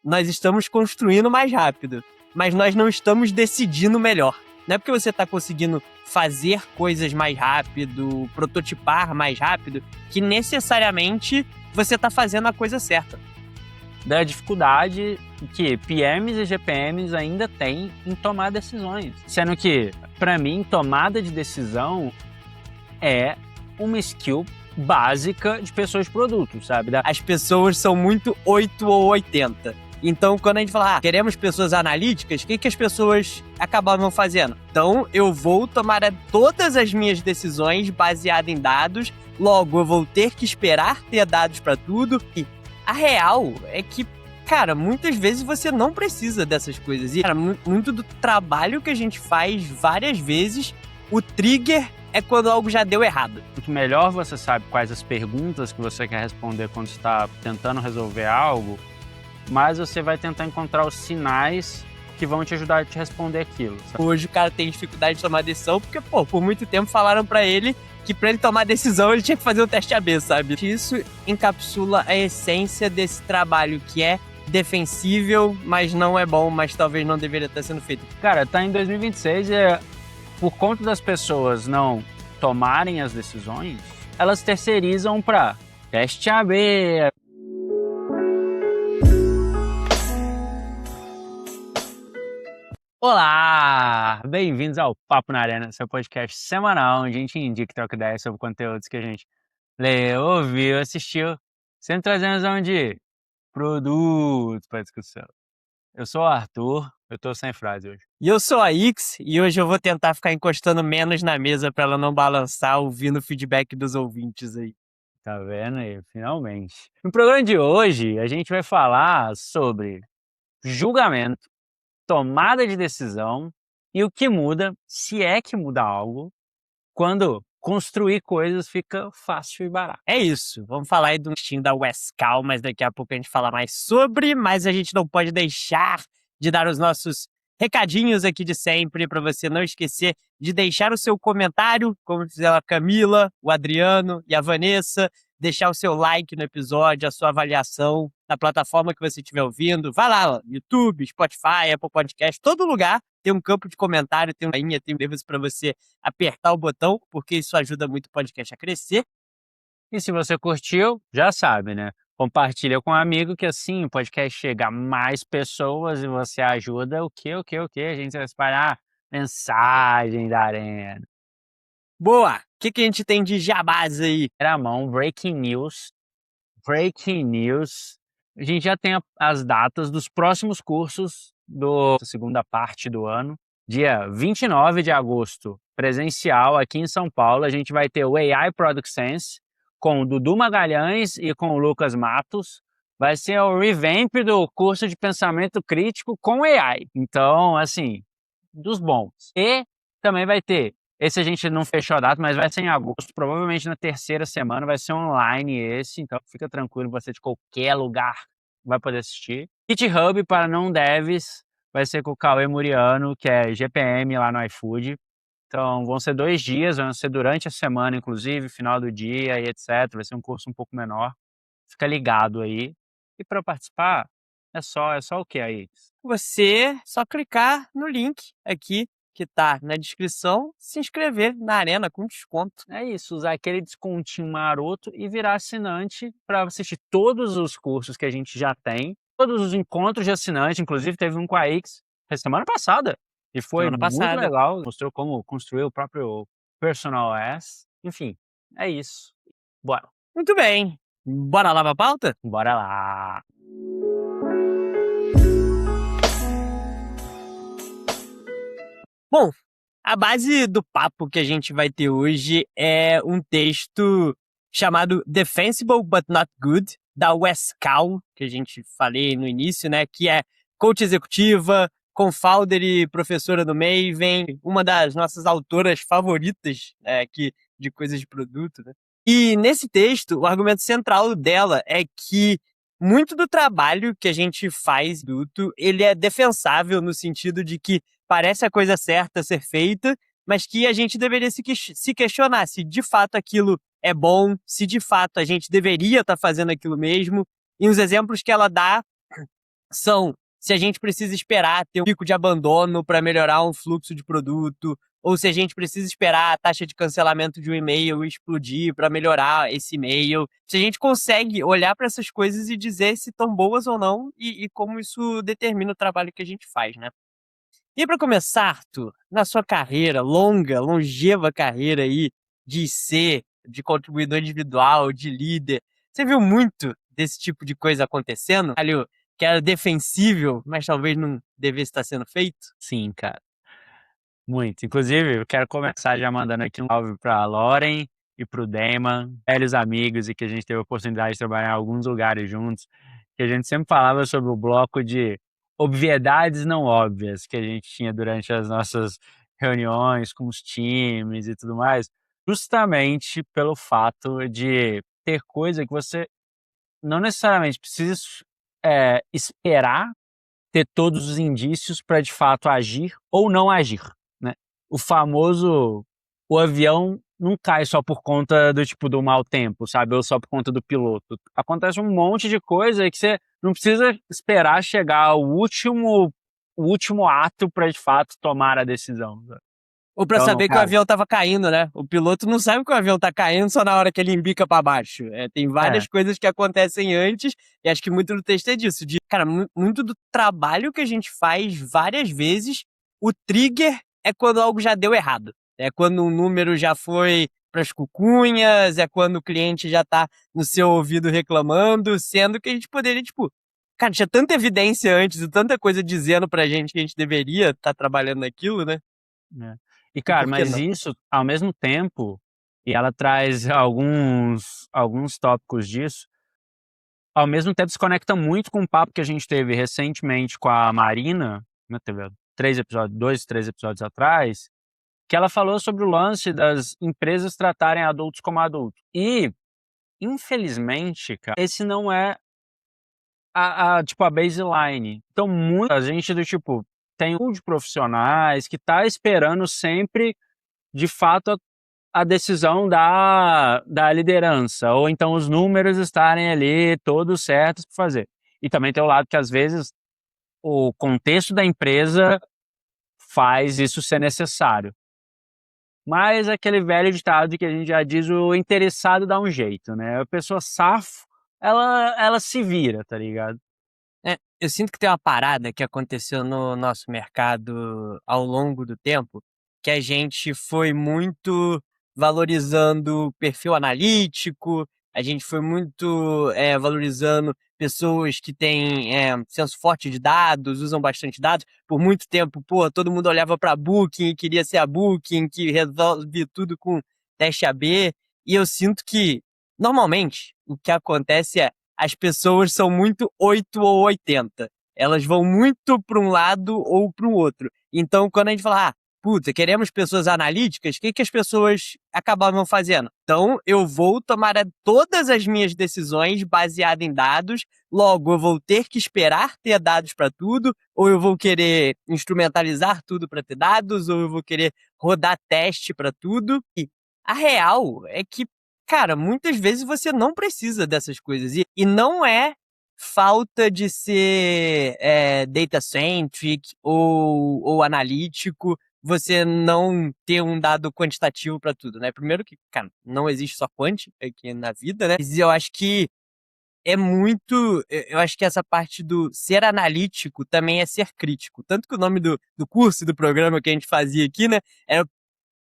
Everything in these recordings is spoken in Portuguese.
nós estamos construindo mais rápido, mas nós não estamos decidindo melhor. Não é porque você está conseguindo fazer coisas mais rápido, prototipar mais rápido, que necessariamente você está fazendo a coisa certa. Da dificuldade que PMs e GPMs ainda têm em tomar decisões. Sendo que, para mim, tomada de decisão é uma skill básica de pessoas de produto, sabe? As pessoas são muito 8 ou 80. Então, quando a gente fala, queremos pessoas analíticas, o que as pessoas acabavam fazendo? Então, eu vou tomar todas as minhas decisões baseadas em dados, logo eu vou ter que esperar ter dados para tudo. E a real é que, cara, muitas vezes você não precisa dessas coisas. E, cara, muito do trabalho que a gente faz várias vezes, o trigger é quando algo já deu errado. Muito melhor você sabe quais as perguntas que você quer responder quando está tentando resolver algo, mas você vai tentar encontrar os sinais que vão te ajudar a te responder aquilo. Sabe? Hoje o cara tem dificuldade de tomar decisão porque, por muito tempo falaram pra ele que pra ele tomar decisão ele tinha que fazer um teste AB, sabe? Isso encapsula a essência desse trabalho que é defensível, mas não é bom, mas talvez não deveria estar sendo feito. Cara, tá em 2026 por conta das pessoas não tomarem as decisões, elas terceirizam pra teste AB. Olá! Bem-vindos ao Papo na Arena, seu podcast semanal, onde a gente indica e troca ideias sobre conteúdos que a gente leu, ouviu, assistiu, sempre trazendo visão de produtos para discussão. Eu sou o Arthur, eu tô sem frase hoje. E eu sou a Ix, e hoje eu vou tentar ficar encostando menos na mesa para ela não balançar, ouvindo o feedback dos ouvintes aí. Tá vendo aí? Finalmente. No programa de hoje, a gente vai falar sobre julgamento, tomada de decisão e o que muda, se é que muda algo, quando construir coisas fica fácil e barato. É isso, vamos falar aí do listinho da Westcal, mas daqui a pouco a gente fala mais sobre, mas a gente não pode deixar de dar os nossos recadinhos aqui de sempre, para você não esquecer de deixar o seu comentário, como fizeram a Camila, o Adriano e a Vanessa, deixar o seu like no episódio, a sua avaliação na plataforma que você estiver ouvindo. Vai lá, YouTube, Spotify, Apple Podcast, todo lugar tem um campo de comentário, tem uma linha, tem um livro para você apertar o botão, porque isso ajuda muito o podcast a crescer. E se você curtiu, já sabe, né? Compartilha com um amigo que assim o podcast chega a mais pessoas e você ajuda o quê? A gente vai espalhar mensagem da Arena. Boa! O que a gente tem de jabás aí? Na mão, Breaking News. A gente já tem as datas dos próximos cursos da segunda parte do ano. Dia 29 de agosto, presencial aqui em São Paulo, a gente vai ter o AI Product Sense com o Dudu Magalhães e com o Lucas Matos. Vai ser o revamp do curso de pensamento crítico com AI. Então, assim, dos bons. E também vai ter, esse a gente não fechou a data, mas vai ser em agosto, provavelmente na terceira semana, vai ser online esse, então fica tranquilo, você de qualquer lugar vai poder assistir. GitHub para não devs, vai ser com o Cauê Muriano, que é GPM lá no iFood. Então vão ser 2 dias, vão ser durante a semana, inclusive, final do dia e etc. Vai ser um curso um pouco menor. Fica ligado aí. E para participar, é só o que aí? Você só clicar no link aqui que tá na descrição, se inscrever na Arena com desconto. É isso, usar aquele descontinho maroto e virar assinante para assistir todos os cursos que a gente já tem, todos os encontros de assinante, inclusive teve um com a X semana passada, e foi muito legal, mostrou como construir o próprio Personal OS, enfim, é isso. Bora. Muito bem, bora lá pra pauta? Bora lá. Bom, a base do papo que a gente vai ter hoje é um texto chamado Defensible But Not Good, da Westcal, que a gente falei no início, né? Que é coach executiva, co-founder e professora do Maven, uma das nossas autoras favoritas aqui de coisas de produto, né? E nesse texto, o argumento central dela é que muito do trabalho que a gente faz do produto, ele é defensável no sentido de que parece a coisa certa a ser feita, mas que a gente deveria se questionar se de fato aquilo é bom, se de fato a gente deveria estar fazendo aquilo mesmo. E os exemplos que ela dá são se a gente precisa esperar ter um pico de abandono para melhorar um fluxo de produto, ou se a gente precisa esperar a taxa de cancelamento de um e-mail explodir para melhorar esse e-mail. Se a gente consegue olhar para essas coisas e dizer se estão boas ou não e como isso determina o trabalho que a gente faz, né? E para começar, Arthur, na sua carreira, longeva carreira aí de IC, de contribuidor individual, de líder, você viu muito desse tipo de coisa acontecendo? Alho, que era defensível, mas talvez não devesse estar sendo feito? Sim, cara. Muito. Inclusive, eu quero começar já mandando aqui um salve para a Lauren e para o Damon, velhos amigos e que a gente teve a oportunidade de trabalhar em alguns lugares juntos, que a gente sempre falava sobre o bloco de obviedades não óbvias que a gente tinha durante as nossas reuniões com os times e tudo mais, justamente pelo fato de ter coisa que você não necessariamente precisa esperar ter todos os indícios para de fato agir ou não agir, né. O famoso, o avião não cai só por conta do tipo do mau tempo, sabe, ou só por conta do piloto. Acontece um monte de coisa que você não precisa esperar chegar o último ato para de fato tomar a decisão, sabe. Ou para Então no saber que o caso avião estava caindo, né? O piloto não sabe que o avião tá caindo só na hora que ele embica para baixo. Tem é, várias coisas que acontecem antes, e acho que muito do texto é disso. Cara, muito do trabalho que a gente faz várias vezes, o trigger é quando algo já deu errado. É quando um número já foi pras cucunhas, é quando o cliente já tá no seu ouvido reclamando, sendo que a gente poderia, tipo, cara, tinha tanta evidência antes e tanta coisa dizendo pra gente que a gente deveria estar trabalhando naquilo, né? né. E E cara, por que mas não? isso ao mesmo tempo, e ela traz alguns tópicos disso, ao mesmo tempo se conecta muito com o papo que a gente teve recentemente com a Marina, né, teve 3 episódios 2, 3 episódios atrás, que ela falou sobre o lance das empresas tratarem adultos como adultos. E, infelizmente, cara, esse não é tipo, a baseline. Então muita gente do tipo, tem um pool de profissionais que tá esperando sempre, de fato, a decisão da liderança, ou então os números estarem ali todos certos para fazer. E também tem o lado que às vezes o contexto da empresa faz isso ser necessário. Mas aquele velho ditado que a gente já diz, o interessado dá um jeito, né? A pessoa safo, ela se vira, tá ligado? Eu sinto que tem uma parada que aconteceu no nosso mercado ao longo do tempo, que a gente foi muito valorizando perfil analítico, a gente foi muito valorizando pessoas que têm senso forte de dados, usam bastante dados. Por muito tempo, pô, todo mundo olhava para Booking e queria ser a Booking, que resolve tudo com teste AB. E eu sinto que, normalmente, o que acontece é as pessoas são muito 8 ou 80. Elas vão muito para um lado ou para o outro. Então, quando a gente fala, puta, queremos pessoas analíticas, o que as pessoas acabavam fazendo? Então, eu vou tomar todas as minhas decisões baseadas em dados, logo eu vou ter que esperar ter dados para tudo, ou eu vou querer instrumentalizar tudo para ter dados, ou eu vou querer rodar teste para tudo. E a real é que, cara, muitas vezes você não precisa dessas coisas. E não é falta de ser data-centric ou analítico, você não ter um dado quantitativo para tudo, né? Primeiro que, cara, não existe só quant aqui na vida, né? Mas eu acho que é muito. Eu acho que essa parte do ser analítico também é ser crítico. Tanto que o nome do curso e do programa que a gente fazia aqui, né? Era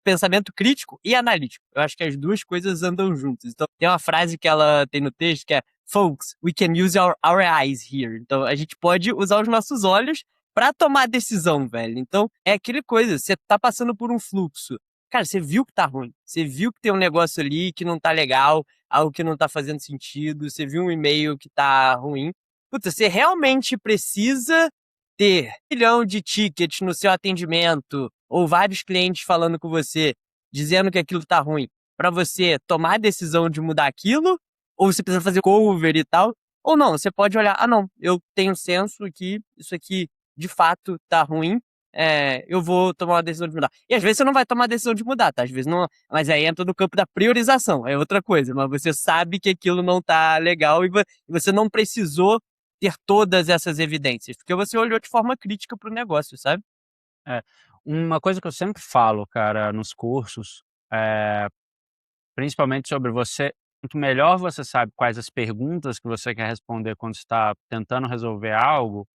pensamento crítico e analítico. Eu acho que as duas coisas andam juntas. Então, tem uma frase que ela tem no texto que é: Folks, we can use our eyes here. Então, a gente pode usar os nossos olhos pra tomar decisão, velho. Então, é aquele coisa, você tá passando por um fluxo. Cara, você viu que tá ruim. Você viu que tem um negócio ali que não tá legal, algo que não tá fazendo sentido. Você viu um e-mail que tá ruim. Puta, você realmente precisa ter 1 milhão de tickets no seu atendimento ou vários clientes falando com você, dizendo que aquilo tá ruim, pra você tomar a decisão de mudar aquilo, ou você precisa fazer cover e tal, ou não, você pode olhar, não, eu tenho senso que isso aqui de fato tá ruim, eu vou tomar uma decisão de mudar. E às vezes você não vai tomar a decisão de mudar, tá? Às vezes não, mas aí entra no campo da priorização, é outra coisa, mas você sabe que aquilo não tá legal e você não precisou ter todas essas evidências? Porque você olhou de forma crítica para o negócio, sabe? É, uma coisa que eu sempre falo, cara, nos cursos, é, principalmente sobre você, quanto melhor você sabe quais as perguntas que você quer responder quando está tentando resolver algo,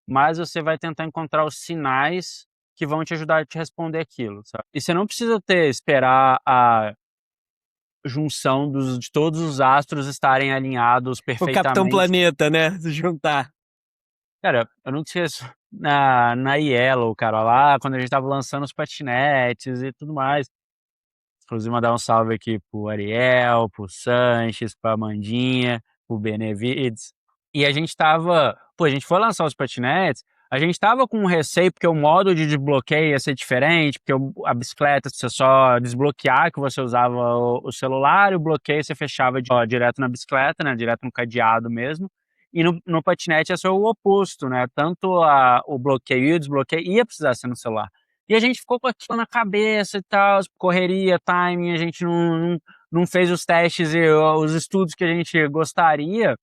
mais você vai tentar encontrar os sinais que vão te ajudar a te responder aquilo, sabe. E você não precisa esperar a junção de todos os astros estarem alinhados O Capitão perfeitamente. Planeta, né? Se juntar. Cara, eu não esqueço na Yellow, cara, lá quando a gente estava lançando os patinetes e tudo mais. Inclusive mandar um salve aqui pro Ariel, pro Sanches, pra Amandinha, pro Benevides. E a gente a gente foi lançar os patinetes, a gente estava com um receio, porque o modo de desbloqueio ia ser diferente, porque a bicicleta você só desbloquear que você usava o celular, e o bloqueio você fechava direto na bicicleta, né, direto no cadeado mesmo. E no patinete ia ser o oposto, né, tanto o bloqueio e o desbloqueio ia precisar ser no celular. E a gente ficou com aquilo na cabeça e tal, correria, timing, a gente não fez os testes e os estudos que a gente gostaria.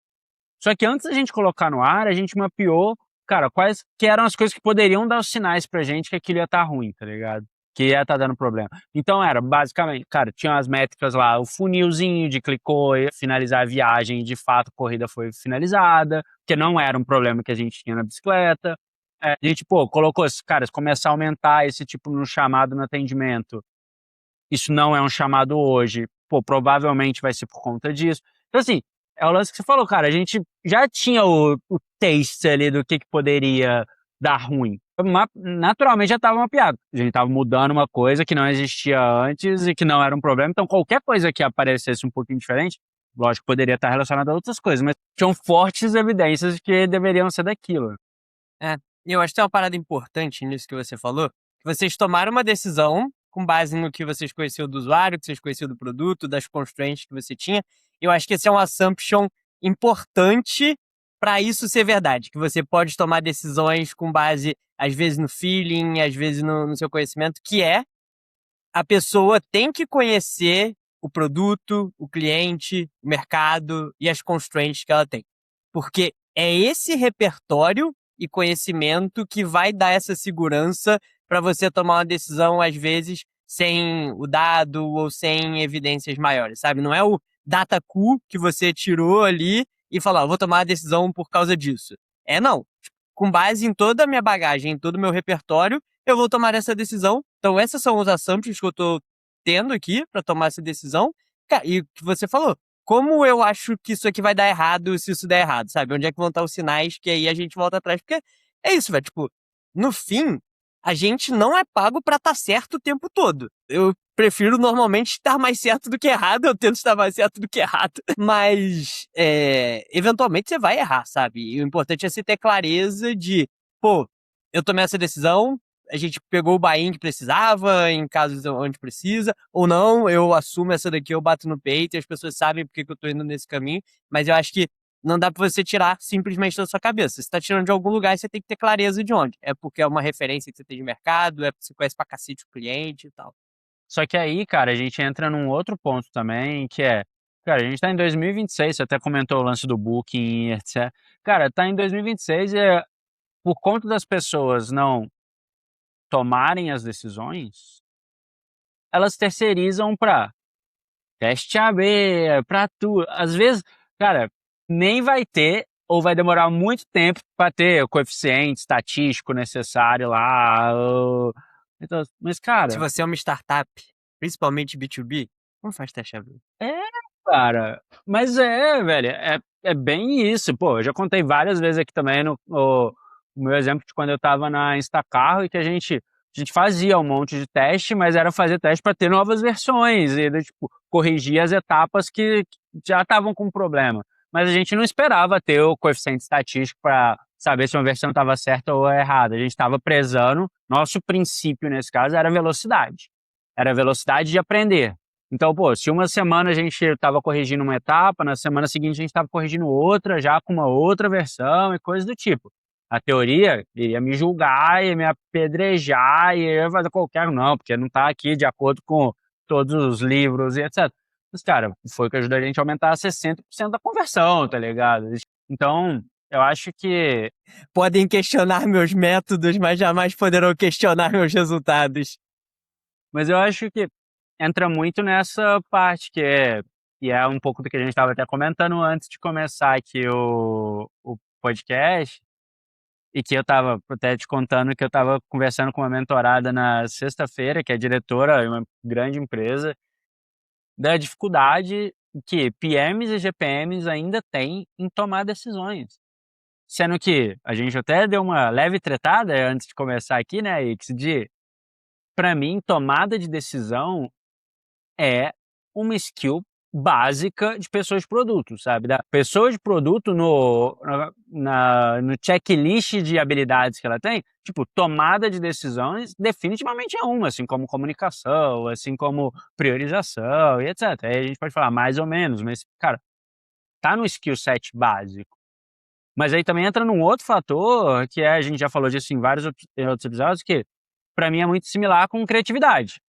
Só que antes da gente colocar no ar, a gente mapeou, cara, quais que eram as coisas que poderiam dar os sinais pra gente que aquilo ia estar ruim, tá ligado? Que ia estar dando problema. Então era, basicamente, cara, tinha as métricas lá, o funilzinho de clicou, ia finalizar a viagem, e de fato a corrida foi finalizada, que não era um problema que a gente tinha na bicicleta. A gente, colocou, cara, se começar a aumentar esse tipo no chamado no atendimento, isso não é um chamado hoje, provavelmente vai ser por conta disso. Então, assim, é o lance que você falou, cara, a gente já tinha o taste ali do que poderia dar ruim. Naturalmente já estava mapeado. A gente estava mudando uma coisa que não existia antes e que não era um problema. Então, qualquer coisa que aparecesse um pouquinho diferente, lógico, poderia estar relacionada a outras coisas, mas tinham fortes evidências de que deveriam ser daquilo. É, e eu acho que tem uma parada importante nisso que você falou, que vocês tomaram uma decisão com base no que vocês conheciam do usuário, que vocês conheciam do produto, das constraints que você tinha. Eu acho que esse é um assumption importante para isso ser verdade, que você pode tomar decisões com base, às vezes, no feeling, às vezes no seu conhecimento, que é a pessoa tem que conhecer o produto, o cliente, o mercado e as constraints que ela tem. Porque é esse repertório e conhecimento que vai dar essa segurança para você tomar uma decisão, às vezes, sem o dado ou sem evidências maiores, sabe? Não é o data Q que você tirou ali e falou, vou tomar a decisão por causa disso. Não. Com base em toda a minha bagagem, em todo o meu repertório, eu vou tomar essa decisão. Então, essas são os assumptions que eu tô tendo aqui para tomar essa decisão. Cara, e o que você falou, como eu acho que isso aqui vai dar errado se isso der errado, sabe? Onde é que vão estar os sinais que aí a gente volta atrás? Porque é isso, velho. Tipo, no fim, a gente não é pago pra estar certo o tempo todo. Eu prefiro normalmente estar mais certo do que errado, eu tento estar mais certo do que errado, mas eventualmente você vai errar, sabe? E o importante é você ter clareza de, eu tomei essa decisão, a gente pegou o buy-in que precisava, em casos onde precisa, ou não, eu assumo essa daqui, eu bato no peito e as pessoas sabem porque que eu tô indo nesse caminho, mas eu acho que não dá pra você tirar simplesmente da sua cabeça. Se você tá tirando de algum lugar, você tem que ter clareza de onde. É porque é uma referência que você tem de mercado, é porque você conhece pra cacete o cliente e tal. Só que aí, cara, a gente entra num outro ponto também, que é, cara, a gente tá em 2026, você até comentou o lance do Booking, etc. Cara, tá em 2026 e por conta das pessoas não tomarem as decisões, elas terceirizam pra teste AB, pra tudo. Às vezes, cara, nem vai ter ou vai demorar muito tempo para ter o coeficiente estatístico necessário lá. Então, mas, Se cara, você é uma startup, principalmente B2B, não faz teste AB. é, cara, mas velho, é bem isso. Pô, eu já contei várias vezes aqui também o meu exemplo de quando eu estava na Instacarro e que a gente fazia um monte de teste, mas era fazer teste para ter novas versões e, tipo, corrigir as etapas que já estavam com problema. Mas a gente não esperava ter o coeficiente estatístico para saber se uma versão estava certa ou errada. A gente estava prezando, nosso princípio nesse caso era velocidade. Era velocidade de aprender. Então, se uma semana a gente estava corrigindo uma etapa, na semana seguinte a gente estava corrigindo outra, já com uma outra versão e coisas do tipo. A teoria iria me julgar, ia me apedrejar, ia fazer qualquer... Não, porque não está aqui de acordo com todos os livros e etc. Mas, cara, foi o que ajudou a gente a aumentar 60% da conversão, tá ligado? Então, Eu acho que Podem questionar meus métodos, mas jamais poderão questionar meus resultados. Mas eu acho que entra muito nessa parte que é um pouco do que a gente estava até comentando antes de começar aqui o podcast, e que eu estava até te contando que eu estava conversando com uma mentorada na sexta-feira, que é diretora de uma grande empresa, da dificuldade que PMs e GPMs ainda têm em tomar decisões. Sendo que a gente até deu uma leve tretada antes de começar aqui, né, Ix, de, para mim, tomada de decisão é uma skill básica de pessoas de produto, sabe? Da pessoa de produto no checklist de habilidades que ela tem, tipo, tomada de decisões definitivamente é uma, assim como comunicação, assim como priorização e etc. Aí a gente pode falar mais ou menos, mas, cara, tá no skill set básico. Mas aí também entra num outro fator, que é, a gente já falou disso em vários outros episódios, que para mim é muito similar com criatividade.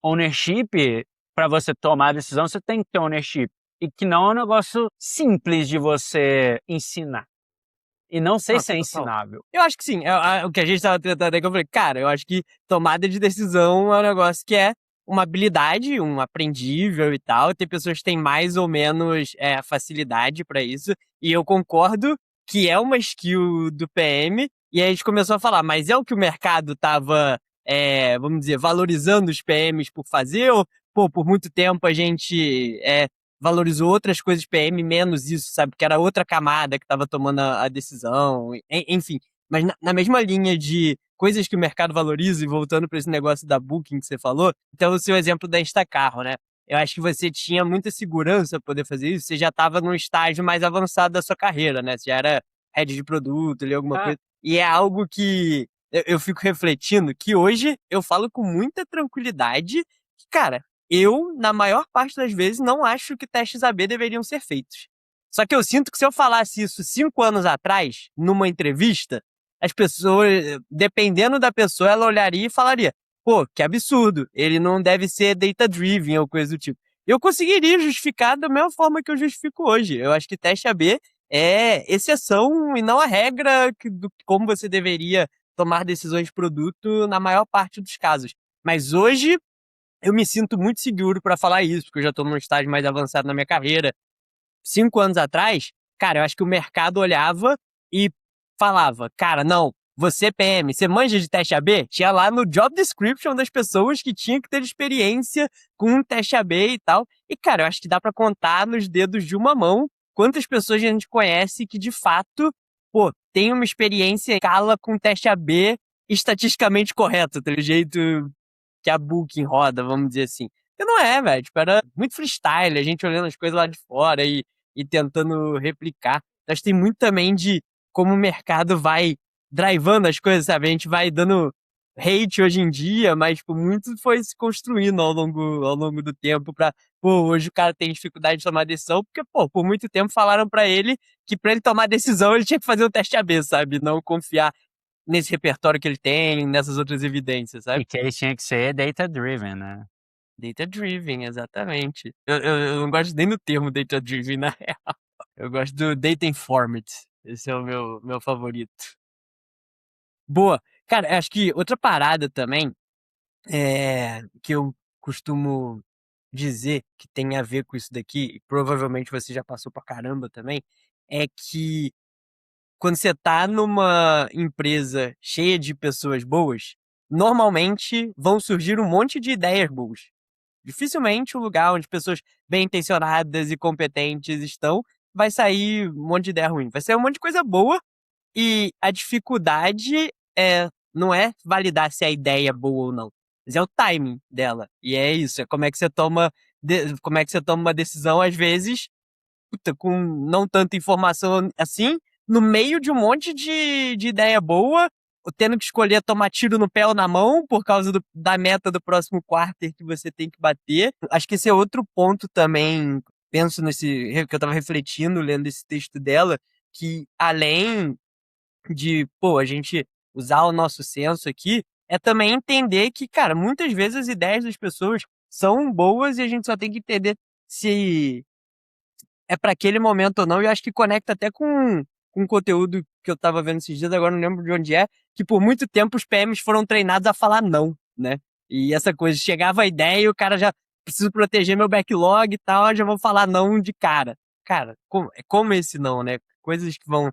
Ownership, para você tomar a decisão, você tem que ter ownership. E que não é um negócio simples de você ensinar. E não sei Ah, se é total. ensinável. Eu acho que sim. O que a gente tava tentando é que eu falei, cara, eu acho que tomada de decisão é um negócio que é uma habilidade, um aprendível e tal. Tem pessoas que têm mais ou menos facilidade pra isso. E eu concordo que é uma skill do PM. E aí a gente começou a falar, mas é o que o mercado tava, vamos dizer, valorizando os PMs por fazer? Ou, pô, por muito tempo a gente valorizou outras coisas PM, menos isso, sabe? Que era outra camada que estava tomando a decisão, enfim. Mas na mesma linha de coisas que o mercado valoriza, e voltando para esse negócio da Booking que você falou, então o seu exemplo da Instacarro, né? Eu acho que você tinha muita segurança para poder fazer isso, você já estava num estágio mais avançado da sua carreira, né? Você já era head de produto, ali, alguma Ah, coisa. E é algo que eu fico refletindo, que hoje eu falo com muita tranquilidade que, cara, eu, na maior parte das vezes, não acho que testes AB deveriam ser feitos. Só que eu sinto que se eu falasse isso 5 anos atrás, numa entrevista, as pessoas, dependendo da pessoa, ela olharia e falaria: pô, que absurdo, ele não deve ser data-driven ou coisa do tipo. Eu conseguiria justificar da mesma forma que eu justifico hoje. Eu acho que teste AB é exceção e não a regra do como você deveria tomar decisões de produto na maior parte dos casos. Mas hoje, eu me sinto muito seguro para falar isso, porque eu já estou num estágio mais avançado na minha carreira. 5 anos atrás, cara, eu acho que o mercado olhava e falava, cara, não, você PM, você manja de teste AB? Tinha lá no job description das pessoas que tinham que ter experiência com um teste AB e tal. E, cara, eu acho que dá para contar nos dedos de uma mão quantas pessoas a gente conhece que, de fato, pô, tem uma experiência em escala com teste AB estatisticamente correto, do jeito que a Booking roda, vamos dizer assim. E não é, velho. Tipo, era muito freestyle, a gente olhando as coisas lá de fora e tentando replicar. Acho que tem muito também de como o mercado vai drivando as coisas, sabe? A gente vai dando hate hoje em dia, mas tipo, muito foi se construindo ao longo do tempo pra, pô, hoje o cara tem dificuldade de tomar decisão, porque, pô, por muito tempo falaram pra ele que pra ele tomar decisão ele tinha que fazer um teste AB, sabe? Não confiar nesse repertório que ele tem, nessas outras evidências, sabe? e que ele tinha que ser data-driven, né? Data-driven, exatamente. Eu não gosto nem do termo data-driven, na real. Eu gosto do data-informed. Esse é o meu favorito. Boa. Cara, acho que outra parada também que eu costumo dizer que tem a ver com isso daqui, e provavelmente você já passou pra caramba também, é que quando você tá numa empresa cheia de pessoas boas, normalmente vão surgir um monte de ideias boas. Dificilmente um lugar onde pessoas bem intencionadas e competentes estão, vai sair um monte de ideia ruim. Vai sair um monte de coisa boa e a dificuldade não é validar se a ideia é boa ou não, mas é o timing dela. E é isso, é como é que você toma, como é que você toma uma decisão, às vezes, puta, com não tanta informação assim, no meio de um monte de ideia boa, tendo que escolher tomar tiro no pé ou na mão por causa da meta do próximo quarter que você tem que bater. Acho que esse é outro ponto também, penso nesse, que eu tava refletindo, lendo esse texto dela, que além de, pô, a gente usar o nosso senso aqui, é também entender que, cara, muitas vezes as ideias das pessoas são boas e a gente só tem que entender se é para aquele momento ou não, e eu acho que conecta até com com um conteúdo que eu tava vendo esses dias, agora não lembro de onde é, que por muito tempo os PMs foram treinados a falar não, né? E essa coisa, chegava a ideia e o cara já preciso proteger meu backlog e tal, já vou falar não de cara. Cara, como esse não, né? Coisas que vão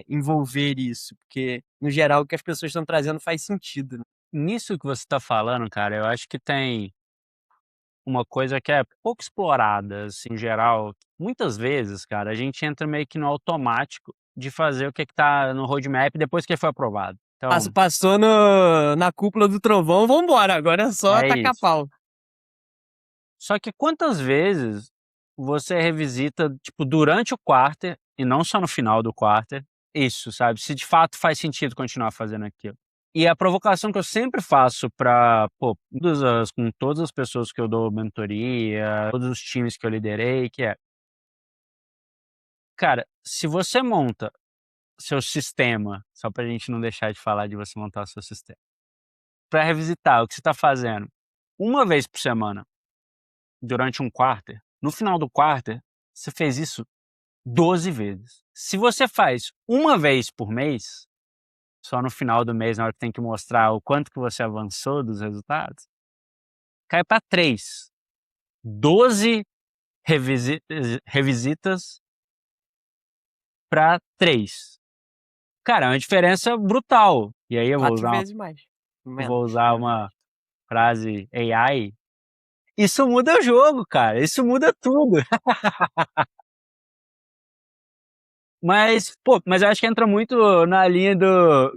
envolver isso, porque no geral o que as pessoas estão trazendo faz sentido, né? Nisso que você está falando, cara, eu acho que tem uma coisa que é pouco explorada, assim, em geral. Muitas vezes, cara, a gente entra meio que no automático de fazer o que tá no roadmap depois que foi aprovado. Então, Passou na cúpula do trovão, vambora, agora é só é tacar isso. pau. Só que quantas vezes você revisita, tipo, durante o quarter, e não só no final do quarter, isso, sabe? Se de fato faz sentido continuar fazendo aquilo. E a provocação que eu sempre faço para, pô, com todas as pessoas que eu dou mentoria, todos os times que eu liderei, que é, cara, se você monta seu sistema, só pra gente não deixar de falar de você montar o seu sistema, para revisitar o que você está fazendo uma vez por semana, durante um quarter, no final do quarter, você fez isso 12 vezes. Se você faz uma vez por mês, só no final do mês, na hora que tem que mostrar o quanto que você avançou dos resultados, cai para 3. 12 revisitas para 3. Cara, é uma diferença brutal. E aí eu vou 4 usar, vezes mais. vou Menos, usar na uma verdade. frase AI. Isso muda o jogo, cara. Isso muda tudo. Mas, pô, mas eu acho que entra muito na linha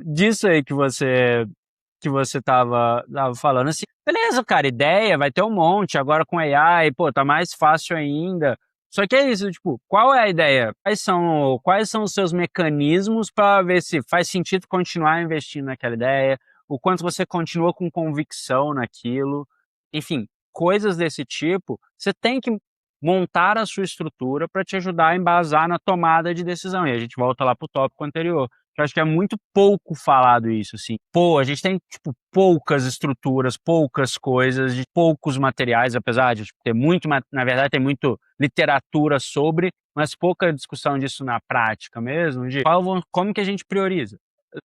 disso aí que você tava falando, assim, beleza, cara, ideia, vai ter um monte, agora com AI, pô, tá mais fácil ainda. Só que é isso, tipo, qual é a ideia? Quais são os seus mecanismos para ver se faz sentido continuar investindo naquela ideia, o quanto você continua com convicção naquilo, enfim, coisas desse tipo, você tem que montar a sua estrutura para te ajudar a embasar na tomada de decisão. E a gente volta lá pro tópico anterior. Eu acho que é muito pouco falado isso, assim. Pô, a gente tem, tipo, poucas estruturas, poucas coisas, de poucos materiais, apesar de ter muito, na verdade, tem muito literatura sobre, mas pouca discussão disso na prática mesmo, de como que a gente prioriza.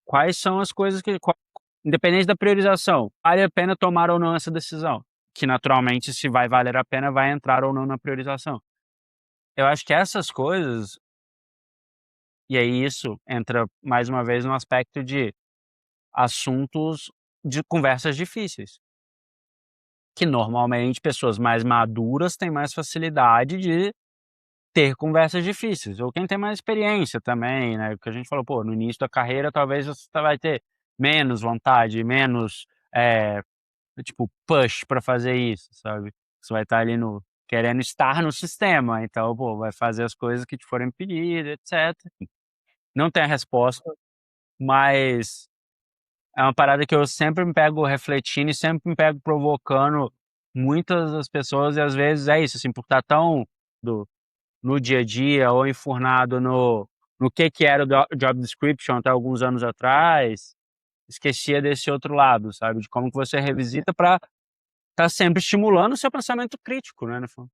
Quais são as coisas independente da priorização, vale a pena tomar ou não essa decisão, que naturalmente, se vai valer a pena, vai entrar ou não na priorização. Eu acho que essas coisas, e aí isso entra mais uma vez no aspecto de assuntos de conversas difíceis, que normalmente pessoas mais maduras têm mais facilidade de ter conversas difíceis, ou quem tem mais experiência também, né, porque a gente falou, pô, no início da carreira talvez você vai ter menos vontade, menos, tipo, push para fazer isso, sabe. Você vai estar ali querendo estar no sistema, então, pô, vai fazer as coisas que te forem pedidas, etcétera. Não tem a resposta, mas é uma parada que eu sempre me pego refletindo e sempre me pego provocando muitas das pessoas, e às vezes é isso, assim, por estar tão do no dia a dia ou enfurnado no que era o job description até alguns anos atrás, esquecia desse outro lado, sabe, de como que você revisita para estar sempre estimulando o seu pensamento crítico, né, no fundo.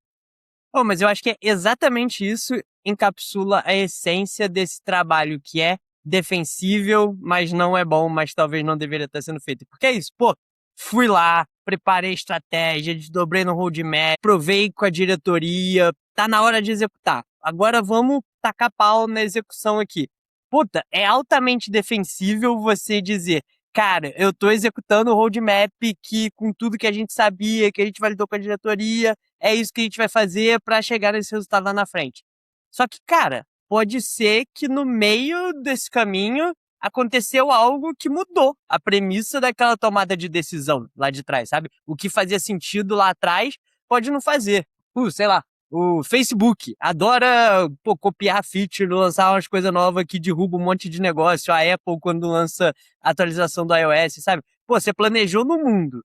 Oh, mas eu acho que é exatamente isso encapsula a essência desse trabalho que é defensível, mas não é bom, mas talvez não deveria estar sendo feito. Porque é isso, pô, fui lá, preparei estratégia, desdobrei no roadmap, provei com a diretoria, tá na hora de executar. Agora vamos tacar pau na execução aqui. Puta, é altamente defensível você dizer, cara, eu tô executando o roadmap que com tudo que a gente sabia, que a gente validou com a diretoria, é isso que a gente vai fazer para chegar nesse resultado lá na frente. Só que, cara, pode ser que no meio desse caminho aconteceu algo que mudou a premissa daquela tomada de decisão lá de trás, sabe? O que fazia sentido lá atrás pode não fazer. Sei lá, o Facebook adora, pô, copiar feature, lançar umas coisas novas que derruba um monte de negócio. A Apple, quando lança a atualização do iOS, sabe? Pô, você planejou no mundo.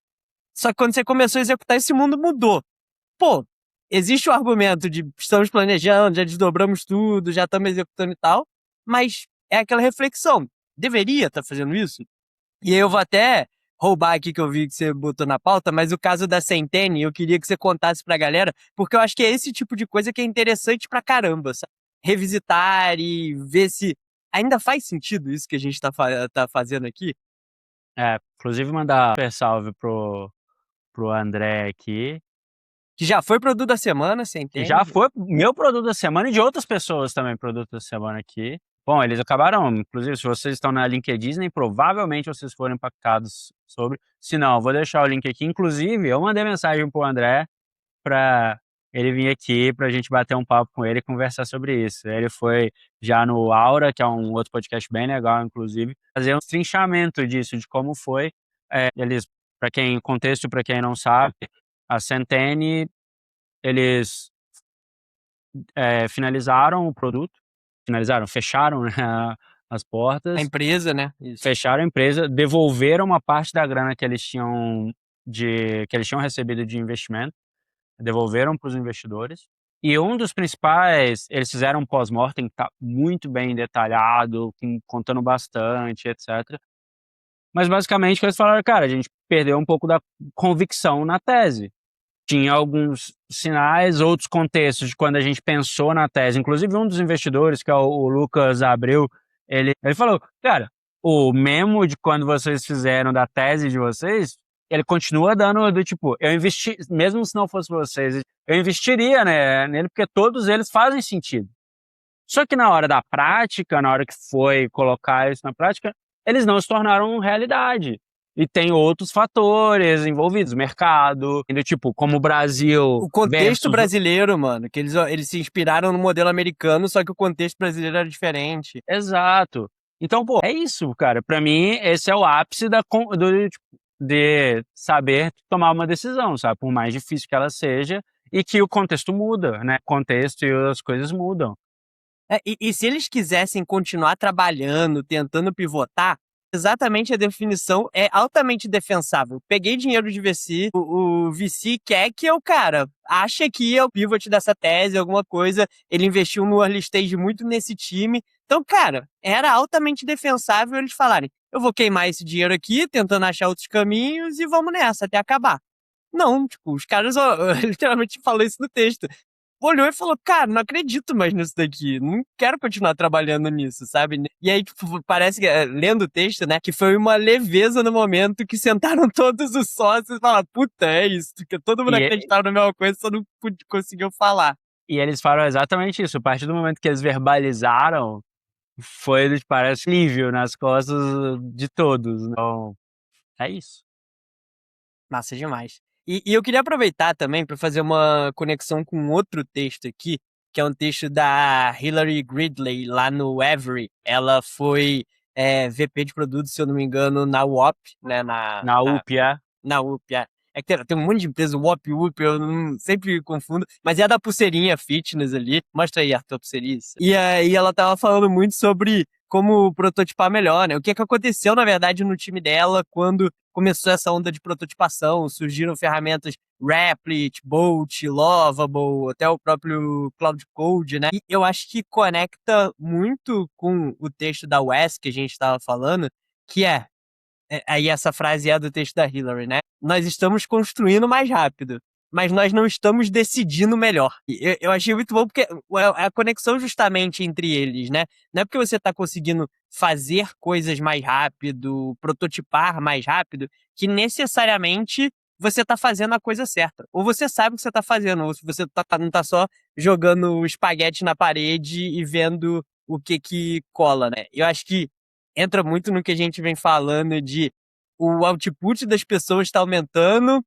Só que quando você começou a executar, esse mundo mudou. Pô, existe o argumento de estamos planejando, já desdobramos tudo, já estamos executando e tal, mas é aquela reflexão. Deveria estar fazendo isso? E aí eu vou até roubar aqui que eu vi que você botou na pauta, mas o caso da Centene, eu queria que você contasse pra galera, porque eu acho que é esse tipo de coisa que é interessante pra caramba, sabe? Revisitar e ver se ainda faz sentido isso que a gente tá fazendo aqui? Inclusive mandar super salve pro André aqui, Que já foi produto da semana, você que já entende? foi meu produto da semana e de outras pessoas também produto da semana aqui. Bom, eles acabaram, inclusive, se vocês estão na LinkedIn, provavelmente vocês foram impactados sobre. Se não, eu vou deixar o link aqui. Inclusive, eu mandei mensagem pro André para ele vir aqui pra gente bater um papo com ele e conversar sobre isso. Ele foi já no Aura, que é um outro podcast bem legal, inclusive, fazer um trinchamento disso, de como foi. Eles, contexto para quem não sabe, a Centene, eles finalizaram o produto, fecharam, né, as A portas, empresa, né? Isso. fecharam a empresa, devolveram uma parte da grana que eles tinham recebido de investimento, devolveram para os investidores. E um dos principais, eles fizeram um pós-mortem que está muito bem detalhado, contando bastante, etc. Mas basicamente eles falaram, cara, a gente perdeu um pouco da convicção na tese. Tinha alguns sinais, outros contextos de quando a gente pensou na tese. Inclusive um dos investidores, que é o Lucas Abreu, ele falou, cara, o memo de quando vocês fizeram da tese de vocês, ele continua dando do tipo, eu investi, mesmo se não fosse vocês, eu investiria, né, nele, porque todos eles fazem sentido. Só que na hora da prática, na hora que foi colocar isso na prática, eles não se tornaram realidade. E tem outros fatores envolvidos, mercado, do tipo, como o Brasil O contexto versus... brasileiro, mano, que eles se inspiraram no modelo americano, só que o contexto brasileiro era diferente. Exato. Então, pô, é isso, cara. Pra mim, esse é o ápice de saber tomar uma decisão, sabe? Por mais difícil que ela seja, e que o contexto muda, né? O contexto e as coisas mudam. E se eles quisessem continuar trabalhando, tentando pivotar, exatamente a definição é altamente defensável. Peguei dinheiro de VC, o VC quer que eu, cara, acha que é o pivot dessa tese, alguma coisa, ele investiu no early stage muito nesse time. Então, cara, era altamente defensável eles falarem, eu vou queimar esse dinheiro aqui, tentando achar outros caminhos e vamos nessa, até acabar. Não, tipo, os caras ó, literalmente falou isso no texto. Olhou e falou, cara, não acredito mais nisso daqui, não quero continuar trabalhando nisso, sabe? E aí, tipo, parece que, lendo o texto, né, que foi uma leveza no momento que sentaram todos os sócios e falaram, puta, é isso, porque todo mundo E, acreditava na mesma coisa, só não conseguiu falar. e eles falam exatamente isso. A partir do momento que eles verbalizaram, foi, parece, alívio nas costas de todos. Então, é isso. Massa demais. E eu queria aproveitar também para fazer uma conexão com outro texto aqui, que é um texto da Hillary Gridley, lá no Every. Ela foi VP de produto, se eu não me engano, na UOP, né? Na UPA. Na UP, é. É que tem um monte de empresa, WOP, UP, eu sempre confundo, mas é a da pulseirinha fitness ali. Mostra aí, Arthur, a pulseirinha. E aí ela tava falando muito sobre como prototipar melhor, né? O que é que aconteceu, na verdade, no time dela quando começou essa onda de prototipação, surgiram ferramentas Replit, Bolt, Lovable, até o próprio Cloud Code, né? E eu acho que conecta muito com o texto da Wes que a gente estava falando, que aí essa frase é do texto da Hillary, né? Nós estamos construindo mais rápido, mas nós não estamos decidindo melhor. E eu achei muito bom porque a conexão justamente entre eles, né? Não é porque você está conseguindo fazer coisas mais rápido, prototipar mais rápido, que necessariamente você está fazendo a coisa certa. Ou você sabe o que você está fazendo, ou você não está só jogando espaguete na parede e vendo o que cola, né? Eu acho que entra muito no que a gente vem falando de o output das pessoas está aumentando,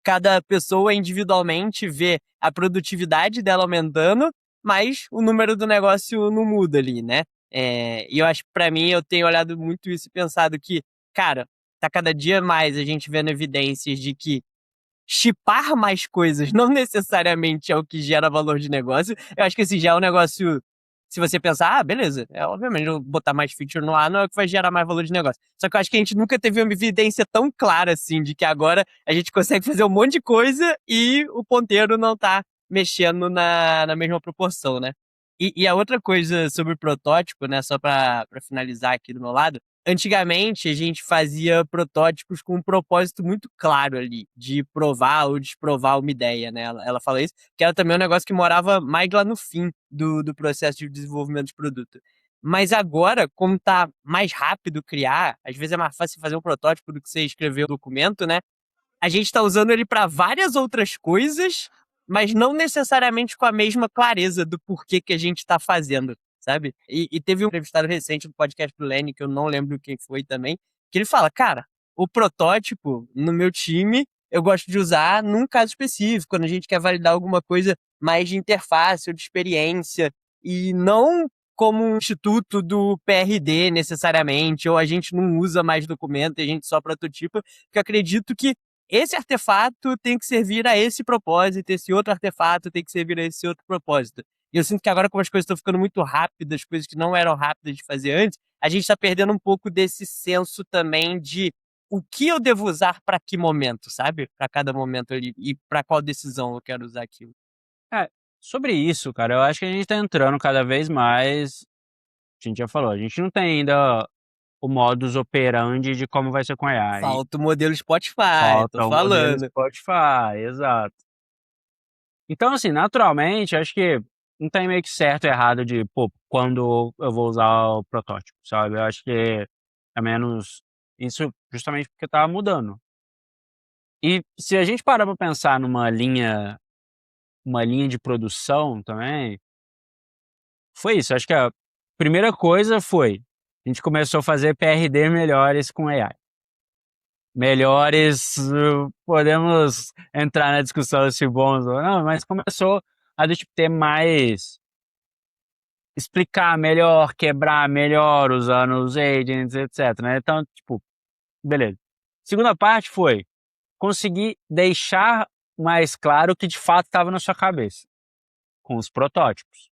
cada pessoa individualmente vê a produtividade dela aumentando, mas o número do negócio não muda ali, né? E eu acho que pra mim eu tenho olhado muito isso e pensado que, cara, tá cada dia mais a gente vendo evidências de que chipar mais coisas não necessariamente é o que gera valor de negócio. Eu acho que esse já é um negócio. Se você pensar, beleza, obviamente eu botar mais feature no ar não é o que vai gerar mais valor de negócio. Só que eu acho que a gente nunca teve uma evidência tão clara assim de que agora a gente consegue fazer um monte de coisa e o ponteiro não tá mexendo na mesma proporção, né? E a outra coisa sobre o protótipo, né, só pra finalizar aqui do meu lado, antigamente a gente fazia protótipos com um propósito muito claro ali, de provar ou desprovar uma ideia, né? Ela fala isso, que era também um negócio que morava mais lá no fim do processo de desenvolvimento de produto. Mas agora, como tá mais rápido criar, às vezes é mais fácil fazer um protótipo do que você escrever o documento, né? A gente tá usando ele para várias outras coisas, mas não necessariamente com a mesma clareza do porquê que a gente tá fazendo, sabe? E teve um entrevistado recente no podcast do Lenny, que eu não lembro quem foi também, que ele fala, cara, o protótipo no meu time eu gosto de usar num caso específico, quando a gente quer validar alguma coisa mais de interface ou de experiência, e não como um instituto do PRD necessariamente, ou a gente não usa mais documento e a gente só prototipa, porque eu acredito que esse artefato tem que servir a esse propósito, esse outro artefato tem que servir a esse outro propósito. E eu sinto que agora, como as coisas estão ficando muito rápidas, coisas que não eram rápidas de fazer antes, a gente está perdendo um pouco desse senso também de o que eu devo usar para que momento, sabe? Para cada momento ali, e para qual decisão eu quero usar aquilo. É, sobre isso, cara, eu acho que a gente tá entrando cada vez mais. A gente já falou, a gente não tem ainda o modus operandi de como vai ser com a AI. Falta o modelo Spotify, tô Falta o modelo falando. Spotify, exato. Então, assim, naturalmente, acho que não tem meio que certo e errado de, pô, quando eu vou usar o protótipo, sabe? Eu acho que é menos isso justamente porque tá mudando. E se a gente parar pra pensar uma linha de produção também, foi isso. Acho que a primeira coisa foi, a gente começou a fazer PRD melhores com AI. Melhores, podemos entrar na discussão se bons ou não, mas começou a do tipo, ter mais explicar melhor, quebrar melhor usando os agents, etc, né? Então, tipo, beleza. Segunda parte foi conseguir deixar mais claro o que de fato estava na sua cabeça, com os protótipos.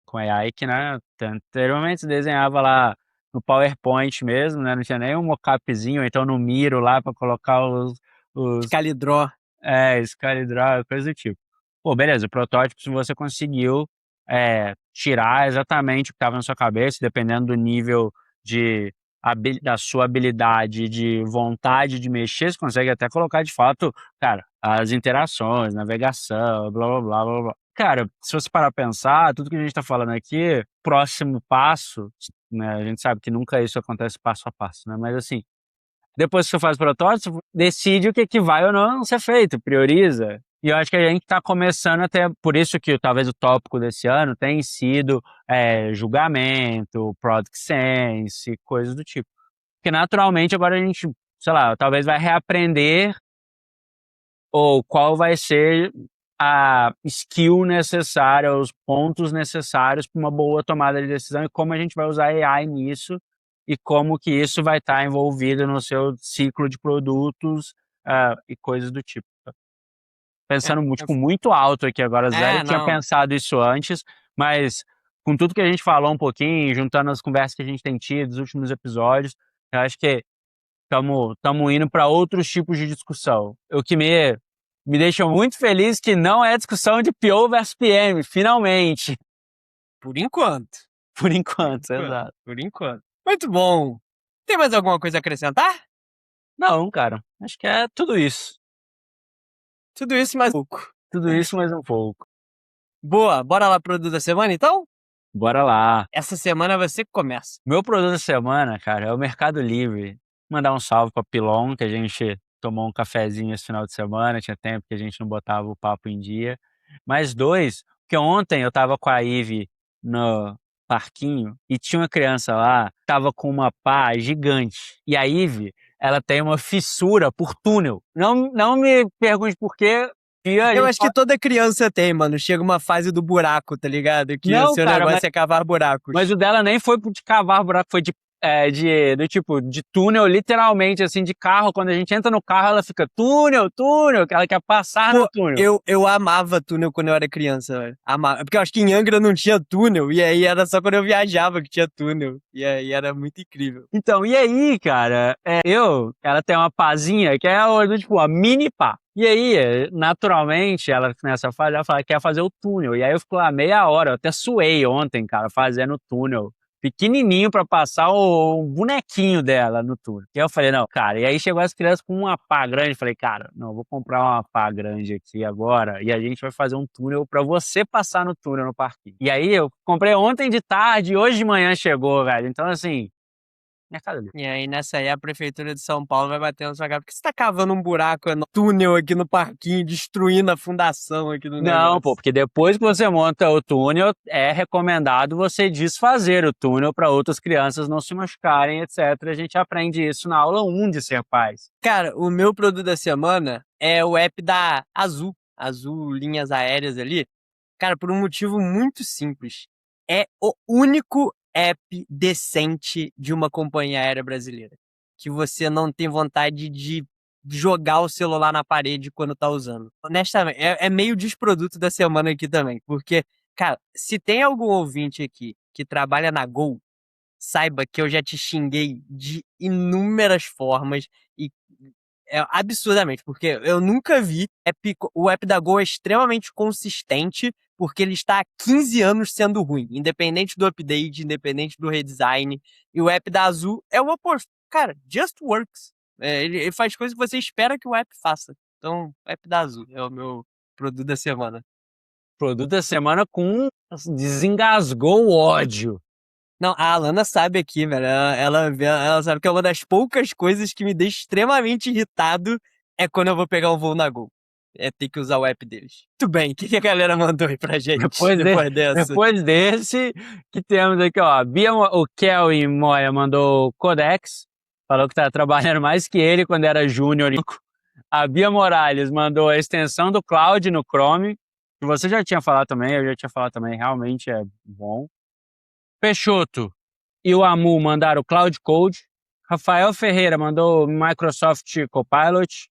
Com a AI que, né, anteriormente você desenhava lá no PowerPoint mesmo, né? Não tinha nem um mockupzinho, ou então no Miro lá para colocar os Calidró. SketchDraw, coisa do tipo. Pô, beleza, o protótipo se você conseguiu tirar exatamente o que estava na sua cabeça, dependendo do nível da sua habilidade, de vontade de mexer, você consegue até colocar de fato, cara, as interações, navegação, blá blá blá blá blá. Cara, se você parar pra pensar, tudo que a gente tá falando aqui, próximo passo, né, a gente sabe que nunca isso acontece passo a passo, né, mas assim, depois que você faz o protótipo, decide o que vai ou não ser feito, prioriza. E eu acho que a gente está começando até, por isso que talvez o tópico desse ano tem sido julgamento, product sense, coisas do tipo. Porque naturalmente agora a gente, sei lá, talvez vai reaprender ou qual vai ser a skill necessária, os pontos necessários para uma boa tomada de decisão e como a gente vai usar AI nisso e como que isso vai estar envolvido no seu ciclo de produtos e coisas do tipo. É, Pensando tipo, muito alto aqui agora, zero tinha não. pensado isso antes, mas com tudo que a gente falou um pouquinho, juntando as conversas que a gente tem tido nos últimos episódios, eu acho que estamos indo para outros tipos de discussão. O que me deixa muito feliz que não é discussão de PO versus PM, finalmente. Por enquanto. Por enquanto, exato. Por enquanto. Muito bom. Tem mais alguma coisa a acrescentar? Não, cara, acho que é tudo isso. Tudo isso e mais um pouco. Tudo isso mais um pouco. Boa, bora lá pro produto da semana então? Bora lá. Essa semana você que começa. Meu produto da semana, cara, é o Mercado Livre. Mandar um salve pra Pilon, que a gente tomou um cafezinho esse final de semana, tinha tempo que a gente não botava o papo em dia. Mais dois, porque ontem eu tava com a Ive no parquinho e tinha uma criança lá, tava com uma pá gigante. E a Ive, ela tem uma fissura por túnel. Não me pergunte por quê. Eu acho que toda criança tem, mano. Chega uma fase do buraco, tá ligado? Que Não, o seu cara, negócio é cavar buracos. Mas o dela nem foi de cavar buraco, foi do tipo, de túnel, literalmente, assim, de carro. Quando a gente entra no carro, ela fica túnel, túnel, que ela quer passar no túnel. Eu amava túnel quando eu era criança, velho. Amava. Porque eu acho que em Angra não tinha túnel, e aí era só quando eu viajava que tinha túnel. E aí era muito incrível. Então, e aí, cara, ela tem uma pazinha que é tipo, uma mini pá. E aí, naturalmente, ela nessa fase, ela fala que quer fazer o túnel. E aí eu fico lá meia hora, eu até suei ontem, cara, fazendo o túnel. pequenininho pra passar o bonequinho dela no túnel. E aí eu falei, não, cara, e aí chegou as crianças com uma pá grande, falei, cara, não, eu vou comprar uma pá grande aqui agora e a gente vai fazer um túnel pra você passar no túnel no parquinho. E aí eu comprei ontem de tarde e hoje de manhã chegou, velho. Então assim, Mercado Livre. E aí, nessa aí, a Prefeitura de São Paulo vai bater na sua cara. Por que você tá cavando um buraco, túnel aqui no parquinho, destruindo a fundação aqui do Não, negócio? pô, porque depois que você monta o túnel, é recomendado você desfazer o túnel para outras crianças não se machucarem, etc. A gente aprende isso na aula 1 de ser pais. Cara, o meu produto da semana é o app da Azul. Azul Linhas Aéreas ali. Cara, por um motivo muito simples. É o único app decente de uma companhia aérea brasileira. Que você não tem vontade de jogar o celular na parede quando tá usando. Honestamente, é meio desproduto da semana aqui também. Porque, cara, se tem algum ouvinte aqui que trabalha na Gol, saiba que eu já te xinguei de inúmeras formas e absurdamente, porque eu nunca vi. O app da Gol é extremamente consistente, porque ele está há 15 anos sendo ruim, independente do update, independente do redesign. E o app da Azul é o oposto. Cara, just works. Ele faz coisas que você espera que o app faça. Então, o app da Azul é o meu produto da semana. Produto da semana desengasgou o ódio. Não, a Alana sabe aqui, velho. Ela sabe que é uma das poucas coisas que me deixa extremamente irritado é quando eu vou pegar um voo na Gol. É ter que usar o app deles. Muito bem, o que a galera mandou aí pra gente depois dessa? Depois desse, que temos aqui, ó. O Kelly Moya mandou Codex, falou que tá trabalhando mais que ele quando era júnior. A Bia Morales mandou a extensão do Cloud no Chrome, que você já tinha falado também, eu já tinha falado também, realmente é bom. Peixoto e o Amu mandaram Cloud Code. Rafael Ferreira mandou Microsoft Copilot.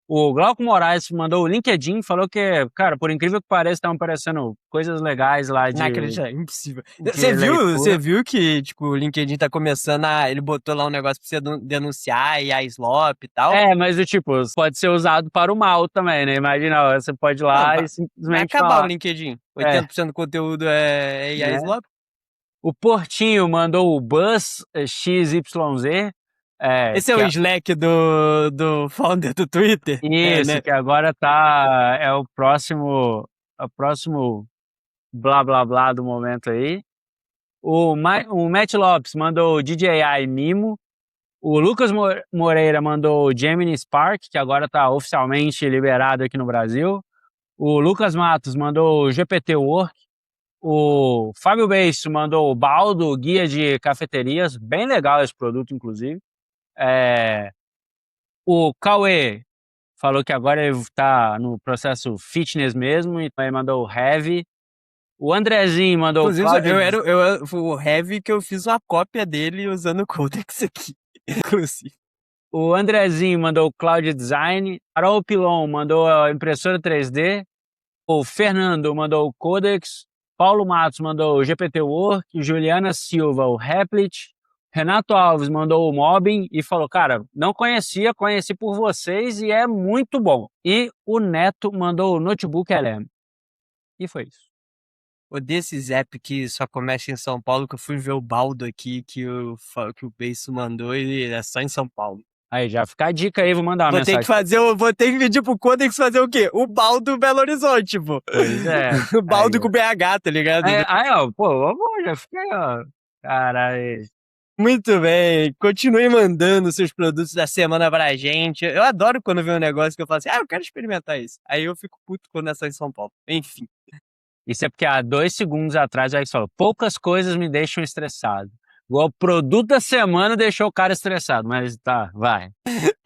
O Glauco Moraes mandou o LinkedIn, falou que, cara, por incrível que pareça, estão aparecendo coisas legais lá de... Não acredito, é impossível. de Você viu que, tipo, o LinkedIn tá começando ele botou lá um negócio pra você denunciar e a slop e tal? É, mas o tipo, pode ser usado para o mal também, né? Imagina, ó, você pode ir lá Não, e vai simplesmente acabar falar. o LinkedIn. É, 80% do conteúdo é AI né? slop. O Portinho mandou o Buzz XYZ. Esse é o Slack do founder do Twitter? Isso, Né? que agora tá. É o próximo blá blá blá do momento aí. O Matt Lopes mandou o DJI Mimo. O Lucas Moreira mandou o Gemini Spark, que agora tá oficialmente liberado aqui no Brasil. O Lucas Matos mandou o GPT Work. O Fábio Beiso mandou o Baldo, guia de cafeterias. Bem legal esse produto, inclusive. O Cauê falou que agora ele tá no processo fitness mesmo, então ele mandou o Heavy. O Andrezinho mandou o Inclusive, Cloud... foi o Heavy que eu fiz uma cópia dele usando o Codex aqui. Inclusive. O Andrezinho mandou o Cloud Design. Carol Pilon mandou a impressora 3D. O Fernando mandou o Codex. Paulo Matos mandou o GPT Work. Juliana Silva, o Replit. Renato Alves mandou o Mobbing e falou, cara, não conhecia, conheci por vocês e é muito bom. E o Neto mandou o Notebook LM. E foi isso. O desses app que só começa em São Paulo, que eu fui ver o Baldo aqui, que o Beiso mandou, e é só em São Paulo. Aí, já fica a dica aí, vou mandar uma mensagem. Vou ter que pedir pro Codex fazer o quê? O Baldo Belo Horizonte, pô. Pois é. O Baldo com BH, tá ligado? Aí, ó, pô, já fiquei, ó. Caralho. Muito bem, continue mandando seus produtos da semana pra gente. Eu adoro quando vem um negócio que eu falo assim, eu quero experimentar isso. Aí eu fico puto quando é só em São Paulo. Enfim. Isso é porque há 2 segundos atrás aí falou, poucas coisas me deixam estressado. Igual o produto da semana deixou o cara estressado, mas tá, vai.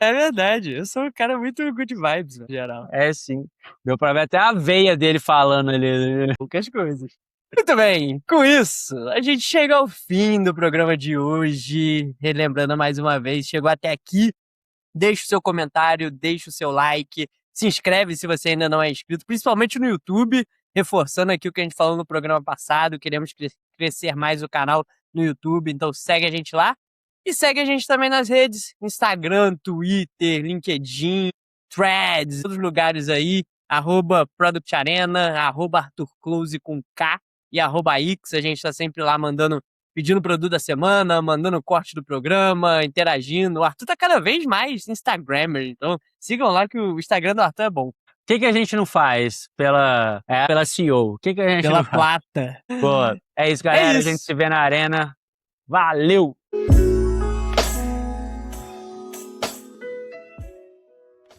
É verdade, eu sou um cara muito good vibes, no geral. É sim. Deu pra ver até a veia dele falando ali. Poucas coisas. Muito bem, com isso, a gente chega ao fim do programa de hoje. Relembrando mais uma vez, chegou até aqui. Deixa o seu comentário, deixa o seu like, se inscreve se você ainda não é inscrito, principalmente no YouTube, reforçando aqui o que a gente falou no programa passado, queremos crescer mais o canal no YouTube, então segue a gente lá. E segue a gente também nas redes, Instagram, Twitter, LinkedIn, Threads, todos os lugares aí, @ProductArena, @ArthurClose com K e @Ix, a gente tá sempre lá mandando pedindo produto da semana, mandando corte do programa, interagindo. O Arthur tá cada vez mais Instagrammer, então sigam lá que o Instagram do Arthur é bom. O que a gente não faz pela CEO? O que a gente Pela não faz? plata. Pô, é isso, galera. É A isso. gente se vê na arena. Valeu!